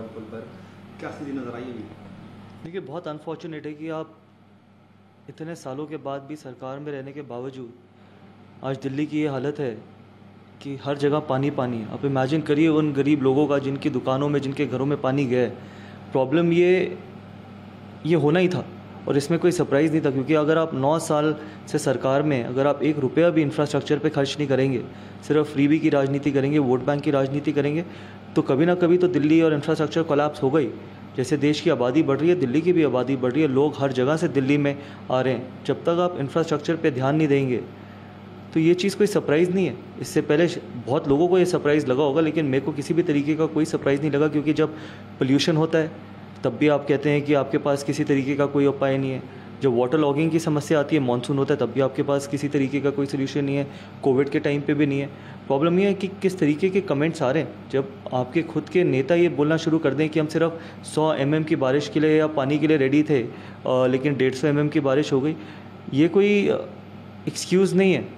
पुल पर क्या स्थिति नज़र आई अभी? देखिए, बहुत अनफॉर्चुनेट है कि आप इतने सालों के बाद भी सरकार में रहने के बावजूद आज दिल्ली की ये हालत है कि हर जगह पानी पानी है। आप इमेजिन करिए उन गरीब लोगों का जिनकी दुकानों में, जिनके घरों में पानी गया है। प्रॉब्लम ये होना ही था और इसमें कोई सरप्राइज़ नहीं था, क्योंकि अगर आप 9 साल से सरकार में अगर आप 1 रुपया भी इंफ्रास्ट्रक्चर पे खर्च नहीं करेंगे, सिर्फ फ्रीबी की राजनीति करेंगे, वोट बैंक की राजनीति करेंगे, तो कभी ना कभी तो दिल्ली और इंफ्रास्ट्रक्चर कोलैप्स हो गई। जैसे देश की आबादी बढ़ रही है, दिल्ली की भी आबादी बढ़ रही है, लोग हर जगह से दिल्ली में आ रहे हैं। जब तक आप इंफ्रास्ट्रक्चर पे ध्यान नहीं देंगे तो ये चीज़ कोई सरप्राइज़ नहीं है। इससे पहले बहुत लोगों को ये सरप्राइज़ लगा होगा, लेकिन मेरे को किसी भी तरीके का कोई सरप्राइज़ नहीं लगा, क्योंकि जब पोल्यूशन होता है तब भी आप कहते हैं कि आपके पास किसी तरीके का कोई उपाय नहीं है। जब वाटर लॉगिंग की समस्या आती है, मानसून होता है, तब भी आपके पास किसी तरीके का कोई सोल्यूशन नहीं है। कोविड के टाइम पे भी नहीं है। प्रॉब्लम ये है कि किस तरीके के कमेंट्स आ रहे हैं। जब आपके खुद के नेता ये बोलना शुरू कर दें कि हम सिर्फ 100 mm की बारिश के लिए या पानी के लिए रेडी थे, लेकिन 150 mm की बारिश हो गई, ये कोई एक्सक्यूज़ नहीं है।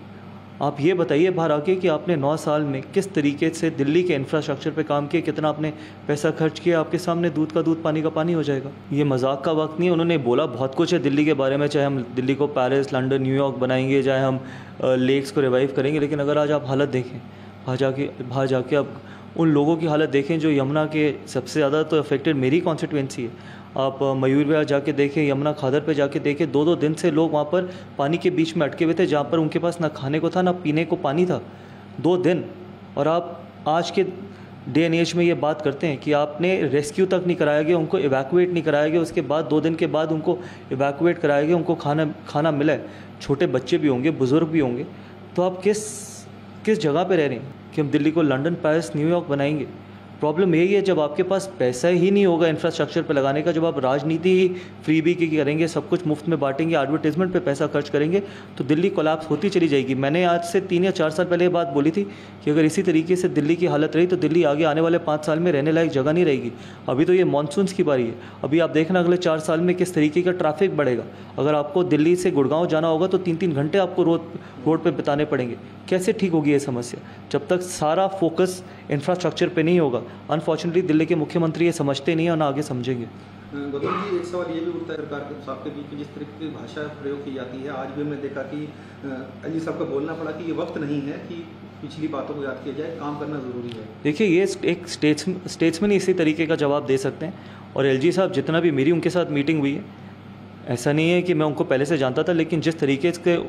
आप ये बताइए बाहर आके कि आपने 9 साल में किस तरीके से दिल्ली के इंफ्रास्ट्रक्चर पे काम किया, कितना आपने पैसा खर्च किया। आपके सामने दूध का दूध, पानी का पानी हो जाएगा। ये मजाक का वक्त नहीं है। उन्होंने बोला बहुत कुछ है दिल्ली के बारे में, चाहे हम दिल्ली को पेरिस, लंदन, न्यूयॉर्क बनाएंगे, चाहे हम लेक्स को रिवाइव करेंगे, लेकिन अगर आज आप हालत देखें, बाहर जाके आप उन लोगों की हालत देखें जो यमुना के सबसे ज़्यादा तो अफेक्टेड मेरी कॉन्स्टिट्यूएंसी है। आप मयूर विहार जाके देखें, यमुना खादर पे जाके देखें, 2-2 दिन से लोग वहाँ पर पानी के बीच में अटके हुए थे, जहाँ पर उनके पास ना खाने को था ना पीने को पानी था। 2 दिन। और आप आज के डे एंड एज में ये बात करते हैं कि आपने रेस्क्यू तक नहीं कराया गया, उनको इवैक्यूएट नहीं कराया गया, उसके बाद 2 दिन के बाद उनको इवैक्यूएट कराया गया, उनको खाना मिला है। छोटे बच्चे भी होंगे, बुज़ुर्ग भी होंगे। तो आप किस जगह पे रह रहे हैं कि हम दिल्ली को लंदन, पेरिस, न्यूयॉर्क बनाएंगे? प्रॉब्लम यही है, जब आपके पास पैसा ही नहीं होगा इंफ्रास्ट्रक्चर पे लगाने का, जब आप राजनीति ही फ्रीबी की करेंगे, सब कुछ मुफ्त में बांटेंगे, एडवर्टाइजमेंट पे पैसा खर्च करेंगे, तो दिल्ली कोलैप्स होती चली जाएगी। मैंने आज से 3 या 4 साल पहले ये बात बोली थी कि अगर इसी तरीके से दिल्ली की हालत रही तो दिल्ली आगे आने वाले 5 साल में रहने लायक जगह नहीं रहेगी। अभी तो ये मानसून्स की बारी है। अभी आप देखना अगले 4 साल में किस तरीके का ट्रैफिक बढ़ेगा। अगर आपको दिल्ली से गुड़गांव जाना होगा तो 3-3 घंटे आपको रोड पे बिताने पड़ेंगे। कैसे ठीक होगी ये समस्या जब तक सारा फोकस इंफ्रास्ट्रक्चर पे नहीं होगा? अनफॉर्चुनेटली दिल्ली के मुख्यमंत्री ये समझते नहीं है और ना आगे समझेंगे। गौतम जी, एक सवाल ये भी उठता है सरकार के सबके बीच में, जिस तरीके की भाषा प्रयोग की जाती है, आज भी हमने देखा कि अली साहब का बोलना पड़ा कि ये वक्त नहीं है कि पिछली बातों को याद किया जाए, काम करना ज़रूरी है। देखिए, ये एक स्टेट्समैन इसी तरीके का जवाब दे सकते हैं। और एलजी साहब, जितना भी मेरी उनके साथ मीटिंग हुई है, ऐसा नहीं है कि मैं उनको पहले से जानता था, लेकिन जिस तरीके से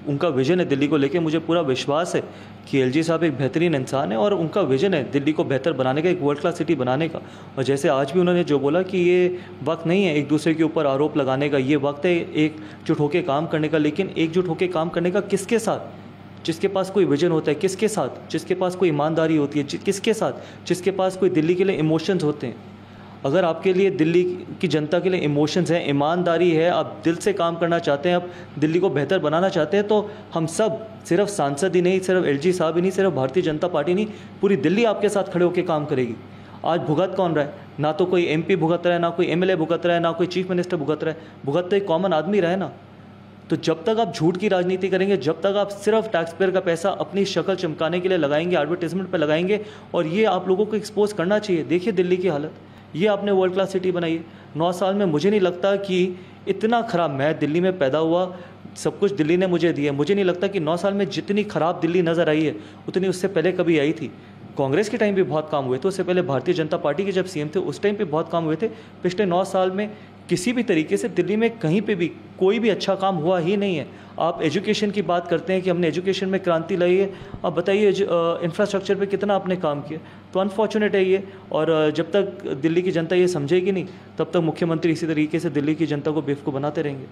उनका विज़न है दिल्ली को लेके, मुझे पूरा विश्वास है कि एलजी साहब एक बेहतरीन इंसान है और उनका विज़न है दिल्ली को बेहतर बनाने का, एक वर्ल्ड क्लास सिटी बनाने का। और जैसे आज भी उन्होंने जो बोला कि ये वक्त नहीं है एक दूसरे के ऊपर आरोप लगाने का, ये वक्त है एकजुट होकर काम करने का। लेकिन एकजुट होकर काम करने का किसके साथ? जिसके पास कोई विजन होता है। किसके साथ? जिसके पास कोई ईमानदारी होती है। किसके साथ? जिसके पास कोई दिल्ली के लिए इमोशंस होते हैं। अगर आपके लिए दिल्ली की जनता के लिए इमोशंस हैं, ईमानदारी है, आप दिल से काम करना चाहते हैं, आप दिल्ली को बेहतर बनाना चाहते हैं, तो हम सब, सिर्फ सांसद ही नहीं, सिर्फ एलजी साहब ही नहीं, सिर्फ भारतीय जनता पार्टी नहीं, पूरी दिल्ली आपके साथ खड़े होकर काम करेगी। आज भुगत कौन रहा है? ना तो कोई एमपी भुगत रहा है, ना कोई एमएलए भुगत रहा है, ना कोई चीफ मिनिस्टर भुगत रहा है। भुगत तो एक कॉमन आदमी रहा है ना। तो जब तक आप झूठ की राजनीति करेंगे, जब तक आप सिर्फ टैक्स पेयर का पैसा अपनी शक्ल चमकाने के लिए लगाएंगे, एडवर्टाइजमेंट पर लगाएंगे, और ये आप लोगों को एक्सपोज करना चाहिए। देखिए दिल्ली की हालत, ये आपने वर्ल्ड क्लास सिटी बनाई है। 9 साल में मुझे नहीं लगता कि इतना ख़राब, मैं दिल्ली में पैदा हुआ, सब कुछ दिल्ली ने मुझे दिया, मुझे नहीं लगता कि 9 साल में जितनी ख़राब दिल्ली नज़र आई है उतनी उससे पहले कभी आई थी। कांग्रेस के टाइम भी बहुत काम हुए थे, उससे पहले भारतीय जनता पार्टी के जब सीएम थे उस टाइम पे बहुत काम हुए थे। पिछले 9 साल में किसी भी तरीके से दिल्ली में कहीं पे भी कोई भी अच्छा काम हुआ ही नहीं है। आप एजुकेशन की बात करते हैं कि हमने एजुकेशन में क्रांति लाई है, अब बताइए इंफ्रास्ट्रक्चर पे कितना आपने काम किया? तो अनफॉर्चुनेट है ये। और जब तक दिल्ली की जनता ये समझेगी नहीं, तब तक मुख्यमंत्री इसी तरीके से दिल्ली की जनता को बेवकूफ़ बनाते रहेंगे।